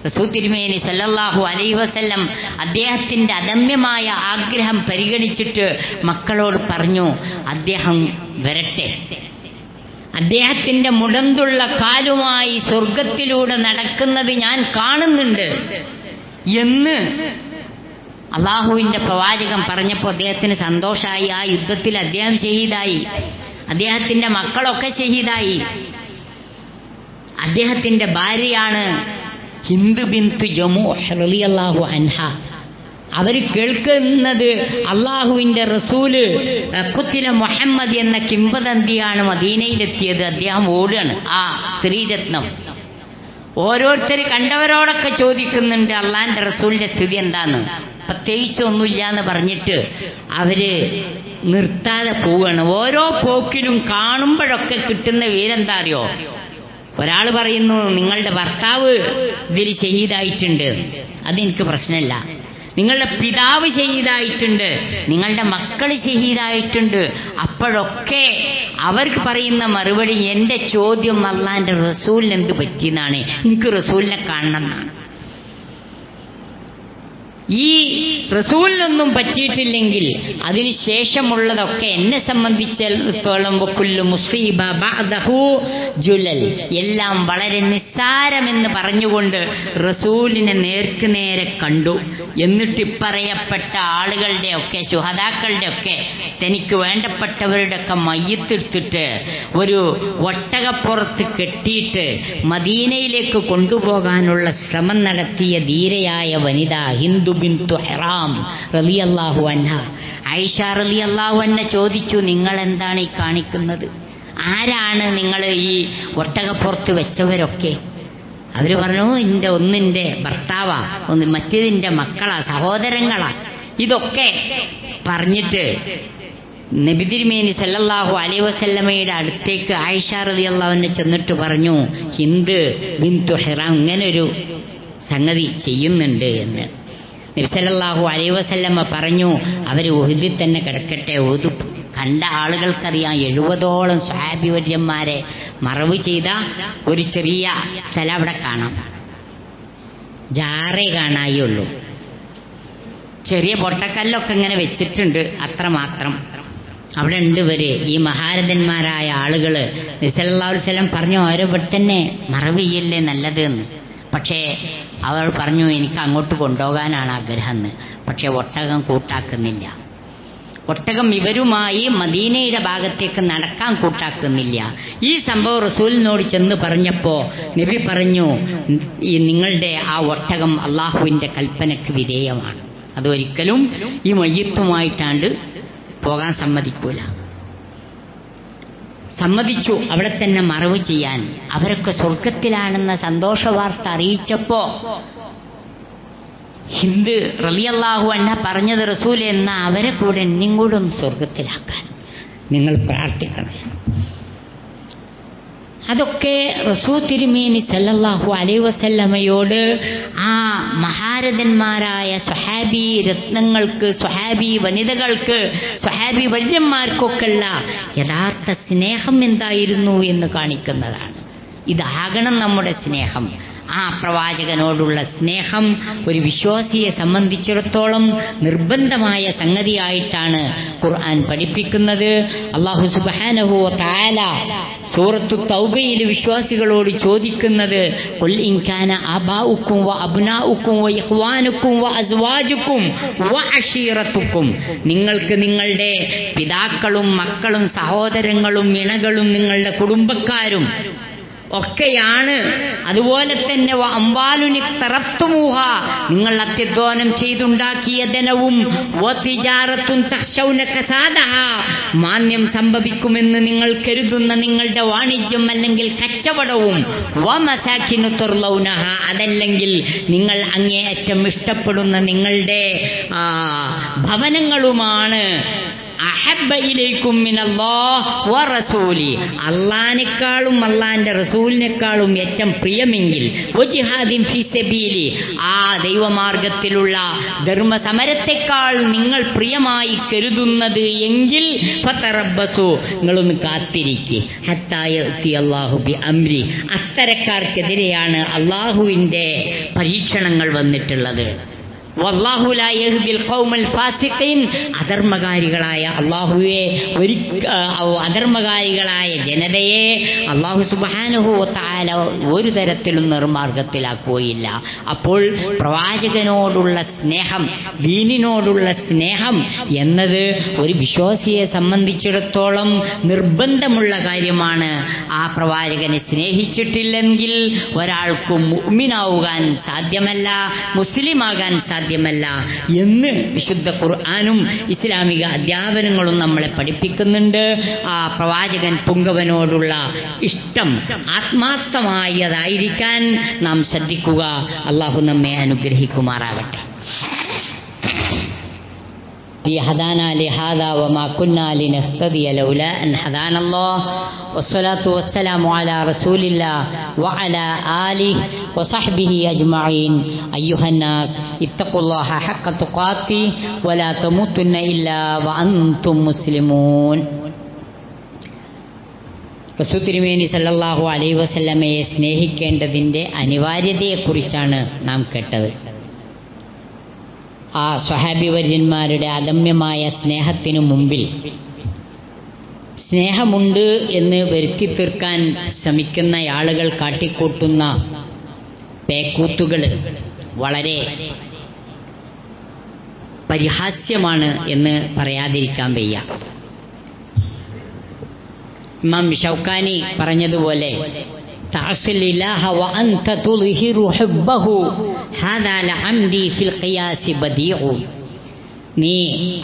റസൂൽ തിരുമേനി സല്ലല്ലാഹു അലൈഹി വസല്ലം അദ്ദേഹത്തിന്റെ അദമ്യമായ ആഗ്രഹം പരിഗണിച്ചിട്ട് മക്കളോട് പറഞ്ഞു, അദ്ദേഹം വരട്ടെ, അദ്ദേഹത്തിന്റെ മുടന്തുള്ള കാലുമായി സ്വർഗത്തിലൂടെ നടക്കുന്നത് ഞാൻ കാണുന്നുണ്ട് എന്ന് അള്ളാഹുവിന്റെ പ്രവാചകൻ പറഞ്ഞപ്പോൾ അദ്ദേഹത്തിന് സന്തോഷമായി. ആ യുദ്ധത്തിൽ അദ്ദേഹം ഷഹീദായി, അദ്ദേഹത്തിന്റെ മക്കളൊക്കെ ഷഹീദായി. അദ്ദേഹത്തിന്റെ ഭാര്യയാണ് ഹിന്ദ് ബിൻത്ത് ജമൂഹ് റളിയല്ലാഹു അൻഹ. അവർ കേൾക്കുന്നത് അള്ളാഹുവിന്റെ റസൂല് ഖുത്തില മുഹമ്മദ് എന്ന കിംവദന്തിയാണ് മദീനയിലെത്തിയത്. അദ്ദേഹം ഓടുകയാണ്. ആ സ്ത്രീരത്നം ഓരോരുത്തർ കണ്ടവരോടൊക്കെ ചോദിക്കുന്നുണ്ട് അള്ളാന്റെ റസൂലിന്റെ സ്ഥിതി എന്താന്ന്. പ്രത്യേകിച്ചൊന്നുമില്ല എന്ന് പറഞ്ഞിട്ട് അവര് നിർത്താതെ പോവുകയാണ്. ഓരോ പോക്കിലും കാണുമ്പോഴൊക്കെ കിട്ടുന്ന വീരെന്താ അറിയോ? ഒരാൾ പറയുന്നു, നിങ്ങളുടെ ഭർത്താവ് ഇതിൽ ഷഹീദായിട്ടുണ്ട്, അതെനിക്ക് പ്രശ്നമില്ല. നിങ്ങളുടെ പിതാവ് ഷഹീദായിട്ടുണ്ട്, നിങ്ങളുടെ മക്കൾ ഷഹീദായിട്ടുണ്ട്. അപ്പോഴൊക്കെ അവർക്ക് പറയുന്ന മറുപടി, എൻ്റെ ചോദ്യം അള്ളാന്റെ റസൂലിന് എന്ത് പറ്റിയെന്നാണ്, എനിക്ക് റസൂലിനെ കാണണം എന്നാണ്. ഈ റസൂലിനൊന്നും പറ്റിയിട്ടില്ലെങ്കിൽ അതിന് ശേഷമുള്ളതൊക്കെ എന്നെ സംബന്ധിച്ചിടത്തോളം വക്കുല്ലു മുസീബ ബഅദഹു ജുലൽ, എല്ലാം വളരെ നിസ്സാരമെന്ന് പറഞ്ഞുകൊണ്ട് റസൂലിനെ നേർക്ക് നേരെ കണ്ടു. എന്നിട്ട് പറയപ്പെട്ട ആളുകളുടെ ഒക്കെ, ശുഹദാക്കളുടെ ഒക്കെ, തനിക്ക് വേണ്ടപ്പെട്ടവരുടെ ഒക്കെ മയ്യത്തെടുത്തിട്ട് ഒരു ഒട്ടകപ്പുറത്ത് കെട്ടിയിട്ട് മദീനയിലേക്ക് കൊണ്ടുപോകാനുള്ള ശ്രമം നടത്തിയ ധീരയായ വനിത ഹിന്ദു ബിൻതു ഹിറാം റളിയല്ലാഹു അൻഹ. ആയിഷ റളിയല്ലാഹു അൻഹ ചോദിച്ചു, നിങ്ങൾ എന്താണ് ഈ കാണിക്കുന്നത്? ആരാണ് നിങ്ങൾ ഈ ഒട്ടകപ്പുറത്ത് വെച്ചവരൊക്കെ? അവർ പറഞ്ഞു, ഒന്നിൻ്റെ ഭർത്താവാ, മറ്റേതിൻ്റെ മക്കളാ, സഹോദരങ്ങളാ. ഇതൊക്കെ പറഞ്ഞിട്ട് നബി തിരുമേനി സല്ലല്ലാഹു അലൈഹി വസല്ലമയുടെ അടുത്തേക്ക് ആയിഷ റളിയല്ലാഹു അൻഹ ചെന്നിട്ട് പറഞ്ഞു, ഹിന്ദ് ബിൻതു ഹിറാം ഇങ്ങനൊരു സംഗതി ചെയ്യുന്നുണ്ട് എന്ന്. നബി സല്ലല്ലാഹു അലൈഹി വസല്ലമ പറഞ്ഞു, അവർ ഉഹുദിൽ തന്നെ കിടക്കട്ടെ. ഉഹുദ് കണ്ട ആളുകൾക്കറിയാം 70ഓളം സ്വഹാബിവര്യന്മാരെ മറവ് ചെയ്ത ഒരു ചെറിയ സ്ഥലം അവിടെ കാണാം. ജാറേ കാണായുള്ളൂ. ചെറിയ പൊട്ടക്കല്ലൊക്കെ ഇങ്ങനെ വെച്ചിട്ടുണ്ട്, അത്രമാത്രം. അവിടെ ഉണ്ട് ഇവര്, ഈ മഹാരഥന്മാരായ ആളുകൾ. നബി സല്ലല്ലാഹു അലൈഹി വസല്ലം പറഞ്ഞു, അവരെ ഇവിടെ തന്നെ മറവ് ചെയ്യല്ലേ നല്ലത് എന്ന്. പക്ഷേ അവർ പറഞ്ഞു, എനിക്ക് അങ്ങോട്ട് കൊണ്ടുപോകാനാണ് ആഗ്രഹം എന്ന്. പക്ഷെ ഒട്ടകം കൂട്ടാക്കുന്നില്ല. ഒട്ടകം ഇവരുമായി മദീനയുടെ ഭാഗത്തേക്ക് നടക്കാൻ കൂട്ടാക്കുന്നില്ല. ഈ സംഭവം റസൂലിനോട് ചെന്ന് പറഞ്ഞപ്പോൾ നബി പറഞ്ഞു, ഈ നിങ്ങളുടെ ആ ഒട്ടകം അള്ളാഹുവിൻ്റെ കൽപ്പനയ്ക്ക് വിധേയമാണ്, അതൊരിക്കലും ഈ മയ്യിത്തുമായിട്ടാണ്ട് പോകാൻ സമ്മതിക്കൂല. സമ്മതിച്ചു അവിടെ തന്നെ മറവ് ചെയ്യാൻ. അവരൊക്കെ സ്വർഗത്തിലാണെന്ന സന്തോഷ വാർത്ത അറിയിച്ചപ്പോ ഹിന്ദ് റളിയല്ലാഹു അൻഹ പറഞ്ഞത്, റസൂലേ, എന്നാ അവരെ കൂടെ എന്നെയും കൂടെ ഒന്ന് സ്വർഗത്തിലാക്കാൻ നിങ്ങൾ പ്രാർത്ഥിക്കണം. അതൊക്കെ റസൂൽ തിരുമേനി സല്ലല്ലാഹു അലൈഹി വസല്ലമയോട് ആ മഹാരഥന്മാരായ സ്വഹാബി രത്നങ്ങൾക്ക്, സ്വഹാബി വനിതകൾക്ക്, സ്വഹാബി വര്യന്മാർക്കൊക്കെയുള്ള യഥാർത്ഥ സ്നേഹം എന്തായിരുന്നു എന്ന് കാണിക്കുന്നതാണ്. ഇതാകണം നമ്മുടെ സ്നേഹം. ആ പ്രവാചകനോടുള്ള സ്നേഹം ഒരു വിശ്വാസിയെ സംബന്ധിച്ചിടത്തോളം നിർബന്ധമായ സംഗതിയായിട്ടാണ് ഖുർആൻ പഠിപ്പിക്കുന്നത്. അല്ലാഹു സുബ്ഹാനഹു വ തആല സൂറത്തു തൗബയിൽ വിശ്വാസികളോട് ചോദിക്കുന്നത്, ഖുൽ ഇൻ കാന ആബാഉക്കും വ അബ്നാഉക്കും വ ഇഖ്വാനുക്കും വ അസ്വാജുക്കും വ അശീറത്തുക്കും, നിങ്ങൾക്ക് നിങ്ങളുടെ പിതാക്കളും മക്കളും സഹോദരങ്ങളും ഇണകളും നിങ്ങളുടെ കുടുംബക്കാരും ഒക്കെയാണ്. അതുപോലെ തന്നെ അംവാലുനി തറഫ്തുമൂഹ, നിങ്ങൾ അത്യധ്വാനം ചെയ്തുണ്ടാക്കിയ ധനവും, വതിജാറത്തുൻ തഖ്ശൗന കസാദഹ, മാന്യം സംഭവിക്കുമെന്ന് നിങ്ങൾ കരുതുന്ന നിങ്ങളുടെ വാണിജ്യം അല്ലെങ്കിൽ കച്ചവടവും, വമസാകിനു തുർലൗനഹ, അതല്ലെങ്കിൽ നിങ്ങൾ അങ്ങേയറ്റം ഇഷ്ടപ്പെടുന്ന നിങ്ങളുടെ ഭവനങ്ങളുമാണ്. അഹബ്ബ ഇലൈക്കും മിനല്ലാഹ് വ റസൂലി, അല്ലാഹുവിനേക്കാളും അല്ലാഹുവിന്റെ റസൂലിനേക്കാളും ഏറ്റവും പ്രിയമെങ്കിൽ, വജിഹാദിൻ ഫീ സബീലി, ആ ദൈവമാർഗത്തിലുള്ള ധർമ്മസമരത്തെക്കാൾ നിങ്ങൾ പ്രിയമായി കരുതുന്നത് എങ്കിൽ ഫതറബ്ബസു, നിങ്ങളൊന്ന് കാത്തിരിക്കുക, ഹത്താ യഅതി അല്ലാഹു ബി അംരി, അത്തരക്കാർക്കെതിരെയാണ് അല്ലാഹുവിന്റെ പരീക്ഷണങ്ങൾ വന്നിട്ടുള്ളത്. വല്ലാഹു ലാ യഹ്ദിൽ ഖൗമൽ ഫാസിഖീൻ, അധർമ്മകാരികളായ അധർമ്മകാരികളായ ജനതയെ അല്ലാഹു സുബ്ഹാനഹു വ തആല ഒരു തരത്തിലും നിർമാർഗത്തിലാക്കുകയില്ല. അപ്പോൾ പ്രവാചകനോടുള്ള സ്നേഹം, ദീനിനോടുള്ള സ്നേഹം എന്നത് ഒരു വിശ്വാസിയെ സംബന്ധിച്ചിടത്തോളം നിർബന്ധമുള്ള കാര്യമാണ്. ആ പ്രവാചകനെ സ്നേഹിച്ചിട്ടില്ലെങ്കിൽ ഒരാൾക്കും മുഅ്മിനാവാൻ സാധ്യമല്ല, മുസ്ലിമാകാൻ സാധ്യമല്ല എന്ന് വിശുദ്ധ ഖുർആനും ഇസ്ലാമിക അധ്യാപനങ്ങളും നമ്മളെ പഠിപ്പിക്കുന്നുണ്ട്. ആ പ്രവാചകൻ പുങ്കവനോടുള്ള ഇഷ്ടം ആത്മാർത്ഥമായതായിരിക്കാൻ നാം ശ്രദ്ധിക്കുക. അള്ളാഹു നമ്മെ അനുഗ്രഹിക്കുമാറാകട്ടെ. هدانا لهذا وما كنا لنهتدي لولا أن هدانا الله والصلاة والسلام على رسول الله وعلى آله وصحبه أجمعين. أيها الناس اتقوا الله حق تقاته ولا تموتن إلا وأنتم مسلمون. റസൂൽ തിരുമേനി സല്ലല്ലാഹു അലൈഹി വസല്ലമയെ സ്നേഹിക്കേണ്ടതിൻ്റെ അനിവാര്യതയെക്കുറിച്ചാണ് നാം കേട്ടത്. ആ സ്വഹാബിവര്യന്മാരുടെ അദമ്യമായ സ്നേഹത്തിനു മുമ്പിൽ സ്നേഹമുണ്ട് എന്ന് വരുത്തി തീർക്കാൻ ശ്രമിക്കുന്ന ആളുകൾ കാട്ടിക്കൂട്ടുന്ന പേക്കൂത്തുകൾ വളരെ പരിഹാസ്യമാണ് എന്ന് പറയാതിരിക്കാൻ വയ്യ. ഇമാം ഷൗക്കാനി പറഞ്ഞതുപോലെ, تعصي الله وأنت تظهر حبه هذا لعمدي في القياس بديع. നീ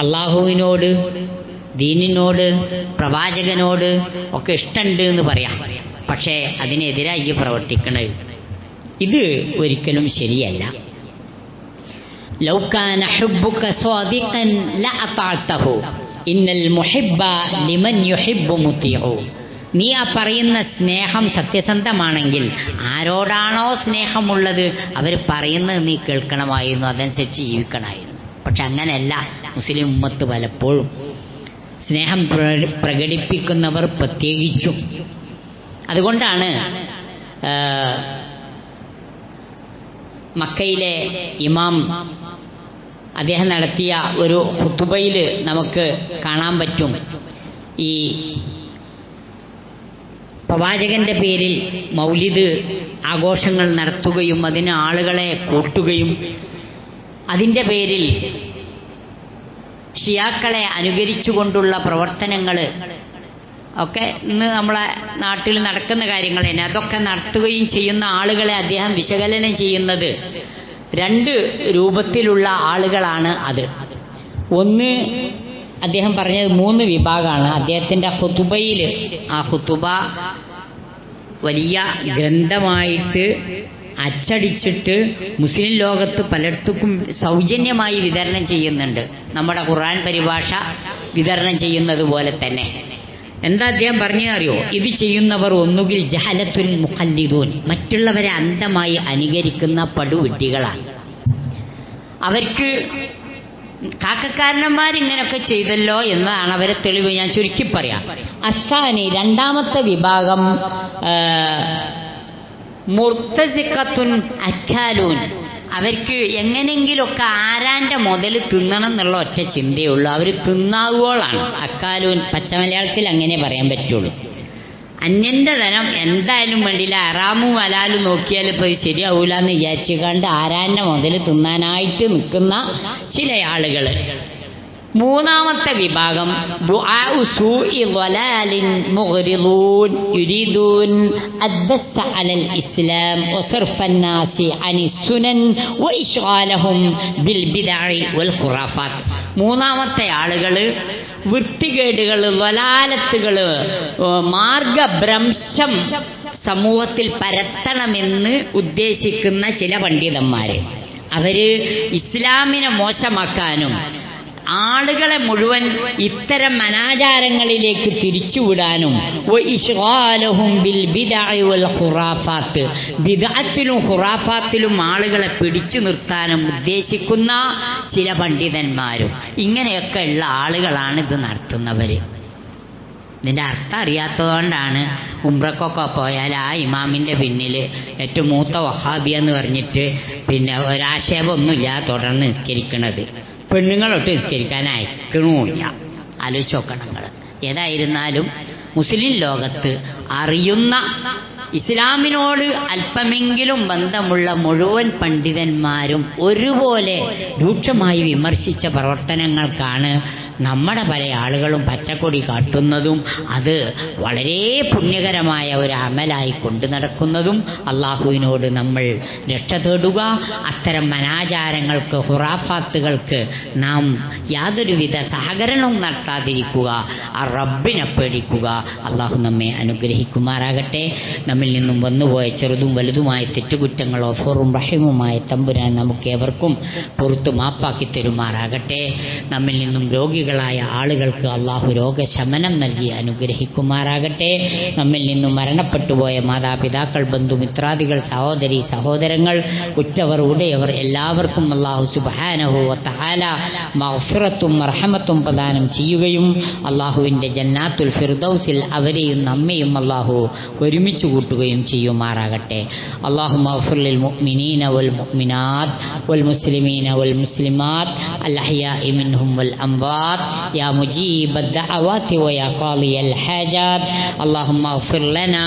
അള്ളാഹുവിനോട്, ദീനിനോട്, പ്രവാചകനോട് ഒക്കെ ഇഷ്ടമുണ്ട് എന്ന് പറയാം, പക്ഷേ അതിനെതിരായി പ്രവർത്തിക്കണത് ഇത് ഒരിക്കലും ശരിയല്ല. ലൗ കാന ഹുബ്ബുക സ്വാദിഖൻ ലഅതഅതഹു, ഇന്നൽ മുഹിബ്ബ ലിമൻ യുഹിബ്ബു മുതിഉ. നീ ആ പറയുന്ന സ്നേഹം സത്യസന്ധമാണെങ്കിൽ ആരോടാണോ സ്നേഹമുള്ളത് അവർ പറയുന്നത് നീ കേൾക്കണമായിരുന്നു, അതനുസരിച്ച് ജീവിക്കണമായിരുന്നു. പക്ഷെ അങ്ങനെയല്ല മുസ്ലിം ഉമ്മത്ത് പലപ്പോഴും. സ്നേഹം പ്രകടിപ്പിക്കുന്നവർ പ്രത്യേകിച്ചും. അതുകൊണ്ടാണ് മക്കയിലെ ഇമാം അദ്ദേഹം നടത്തിയ ഒരു ഖുതുബയിൽ നമുക്ക് കാണാൻ പറ്റും, ഈ പ്രവാചകന്റെ പേരിൽ മൗലിദ് ആഘോഷങ്ങൾ നടത്തുകയും അതിന് ആളുകളെ കൂട്ടുകയും അതിൻ്റെ പേരിൽ ഷിയാക്കളെ അനുകരിച്ചുകൊണ്ടുള്ള പ്രവർത്തനങ്ങൾ ഒക്കെ ഇന്ന് നമ്മളെ നാട്ടിൽ നടക്കുന്ന കാര്യങ്ങൾ തന്നെ. അതൊക്കെ നടത്തുകയും ചെയ്യുന്ന ആളുകളെ അദ്ദേഹം വിശകലനം ചെയ്യുന്നത് രണ്ട് രൂപത്തിലുള്ള ആളുകളാണ് അത്. ഒന്ന്, അദ്ദേഹം പറഞ്ഞത് 3 വിഭാഗമാണ് അദ്ദേഹത്തിൻ്റെ ഖുതുബയിൽ. ആ ഖുതുബ വലിയ ഗ്രന്ഥമായിട്ട് അച്ചടിച്ചിട്ട് മുസ്ലിം ലോകത്ത് പലയിടത്തും സൗജന്യമായി വിതരണം ചെയ്യുന്നുണ്ട്, നമ്മുടെ ഖുർആൻ പരിഭാഷ വിതരണം ചെയ്യുന്നത് പോലെ തന്നെ. എന്താ അദ്ദേഹം പറഞ്ഞറിയോ? ഇത് ചെയ്യുന്നവർ ഒന്നുകിൽ ജഹലത്തുൻ മുഖല്ലിദൂൻ, മറ്റുള്ളവരെ അന്ധമായി അനുകരിക്കുന്ന പടുവിഡ്ഢികളാണ്. അവർക്ക് കാക്കക്കാരന്മാരിങ്ങനെയൊക്കെ ചെയ്തല്ലോ എന്നതാണ് അവരെ തെളിവ്. ഞാൻ ചുരുക്കി പറയാം. അസ്സാനി, രണ്ടാമത്തെ വിഭാഗം മുർത്തസിഖത്തുൻ അക്കാലൂൻ. അവർക്ക് എങ്ങനെങ്കിലുമൊക്കെ ആരാൻ്റെ മുതൽ തിന്നണം എന്നുള്ള ഒറ്റ ചിന്തയുള്ളൂ. അവർ തിന്നാവുകളാണ്. അക്കാലൂൻ പച്ചമലയാളത്തിൽ അങ്ങനെ പറയാൻ പറ്റുള്ളൂ. അന്യൻ്റെ ധനം എന്തായാലും വേണ്ടിയില്ല, ഹറാമും ഹലാലും നോക്കിയാൽ ഇപ്പോൾ ഇത് ശരിയാവൂല എന്ന് വിചാരിച്ചുകൊണ്ട് ആരാൻ്റെ മുതൽ തിന്നാനായിട്ട് നിൽക്കുന്ന ചില ആളുകൾ. മൂന്നാമത്തെ വിഭാഗം ദുആഉ സൂഇ ളലാലിൻ മുഗ്രിദൂൻ യുരീദൂൻ അദ്ദസ്സ അലൽ ഇസ്ലാം വസർഫൻ നാസി അനിസ് സുനൻ വഇശ്ഗാലഹും ബിൽ ബിദ്അഇ വൽ ഖുറാഫാത്ത്. മൂന്നാമത്തെ ആളുകൾ വൃത്തികേടുകൾ, വലാലത്തുകൾ, മാർഗഭ്രംശം സമൂഹത്തിൽ പരത്തണമെന്ന് ഉദ്ദേശിക്കുന്ന ചില പണ്ഡിതന്മാർ. അവര് ഇസ്ലാമിനെ മോശമാക്കാനും ആളുകളെ മുഴുവൻ ഇത്തരം അനാചാരങ്ങളിലേക്ക് തിരിച്ചുവിടാനും ബിദ്അത്തിലും ഖുറാഫാത്തിലും ആളുകളെ പിടിച്ചു നിർത്താനും ഉദ്ദേശിക്കുന്ന ചില പണ്ഡിതന്മാരും ഇങ്ങനെയൊക്കെ ഉള്ള ആളുകളാണ് ഇത് നടത്തുന്നവർ. ഇതിൻ്റെ അർത്ഥം അറിയാത്തതുകൊണ്ടാണ് ഉംറക്കൊക്കെ പോയാൽ ആ ഇമാമിൻ്റെ പിന്നിൽ ഏറ്റവും മൂത്ത വഹാബിയ എന്ന് പറഞ്ഞിട്ട് പിന്നെ ഒരാക്ഷേപമൊന്നുമില്ല തുടർന്ന് നിസ്കരിക്കണത്. പെണ്ണുങ്ങളൊട്ട് നിസ്കരിക്കാൻ അയക്കണമില്ല. ആലോചിച്ച് നോക്കണം നിങ്ങൾ. ഏതായിരുന്നാലും മുസ്ലിം ലോകത്ത് അറിയുന്ന ഇസ്ലാമിനോട് അല്പമെങ്കിലും ബന്ധമുള്ള മുഴുവൻ പണ്ഡിതന്മാരും ഒരുപോലെ രൂക്ഷമായി വിമർശിച്ച പ്രവർത്തനങ്ങൾക്കാണ് നമ്മുടെ പല ആളുകളും പച്ചക്കൊടി കാട്ടുന്നതും അത് വളരെ പുണ്യകരമായ ഒരു അമലായി കൊണ്ടു നടക്കുന്നതും. അള്ളാഹുവിനോട് നമ്മൾ രക്ഷ തേടുക. അത്തരം അനാചാരങ്ങൾക്ക്, ഹുറാഫാത്തുകൾക്ക് നാം യാതൊരുവിധ സഹകരണവും നടത്താതിരിക്കുക. ആ റബ്ബിനെ പേടിക്കുക. അള്ളാഹു നമ്മെ അനുഗ്രഹിക്കുമാറാകട്ടെ. നമ്മിൽ നിന്നും വന്നുപോയ ചെറുതും വലുതുമായ തെറ്റുകുറ്റങ്ങൾ ഗഫൂറും റഹീമുമായ തമ്പുരാൻ നമുക്കേവർക്കും പുറത്തു മാപ്പാക്കി തരുമാറാകട്ടെ. നമ്മിൽ നിന്നും രോഗികളായ ആളുകൾക്ക് അള്ളാഹു രോഗശമനം നൽകി അനുഗ്രഹിക്കുമാറാകട്ടെ. നമ്മിൽ നിന്നും മരണപ്പെട്ടുപോയ മാതാപിതാക്കൾ, ബന്ധുമിത്രാദികൾ, സഹോദരി സഹോദരങ്ങൾ, ഉറ്റവർ ഉടയവർ എല്ലാവർക്കും അള്ളാഹു സുബ്ഹാനഹു വ തആല മഗ്ഫിറത്തും റഹ്മത്തും പ്രദാനം ചെയ്യുകയും അള്ളാഹുവിൻ്റെ ജന്നാത്തുൽ ഫിർദൗസിൽ അവരെയും നമ്മയും അള്ളാഹു ഒരുമിച്ച് കൂട്ടുകയും ചെയ്യുമാറാകട്ടെ. അല്ലാഹുമ്മ ഗ്ഫിർ ലിൽ മുഅ്മിനീന വൽ മുഅ്മിനാത്ത് വൽ മുസ്ലിമീന വൽ മുസ്ലിമാത്ത് അൽ അഹ്യാഇ മിൻഹും വൽ അംവാത്ത് യാ മുജീബദ് ദഅവാതി വയാ ഖാളിയൽ ഹാജാത്ത്. അല്ലാഹുമ്മ ഗ്ഫിർ ലനാ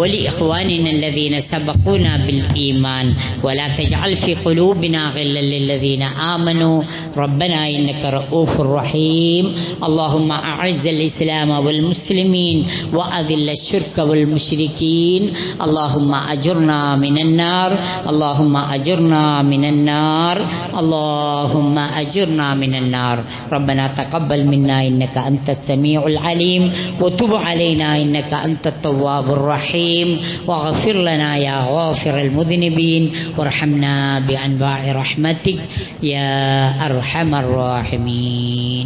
വലി ഇഖ്വാനിന الذين سبقونا بالإيمان ولا تجعل في قلوبنا غلا للذين آمنوا ربنا إنك رؤوف رحيم. اللهم أعز الإسلام والمسلمين وأذل الشرك والمشركين. اللهم أجرنا من النار. اللهم أجرنا من النار. اللهم أجرنا من النار. ربنا تقبل منا إنك أنت السميع العليم وتب علينا إنك أنت التواب الرحيم واغفر لنا يا غافر المذنبين وارحمنا بأنواع رحمتك يا أرحم الراحمين.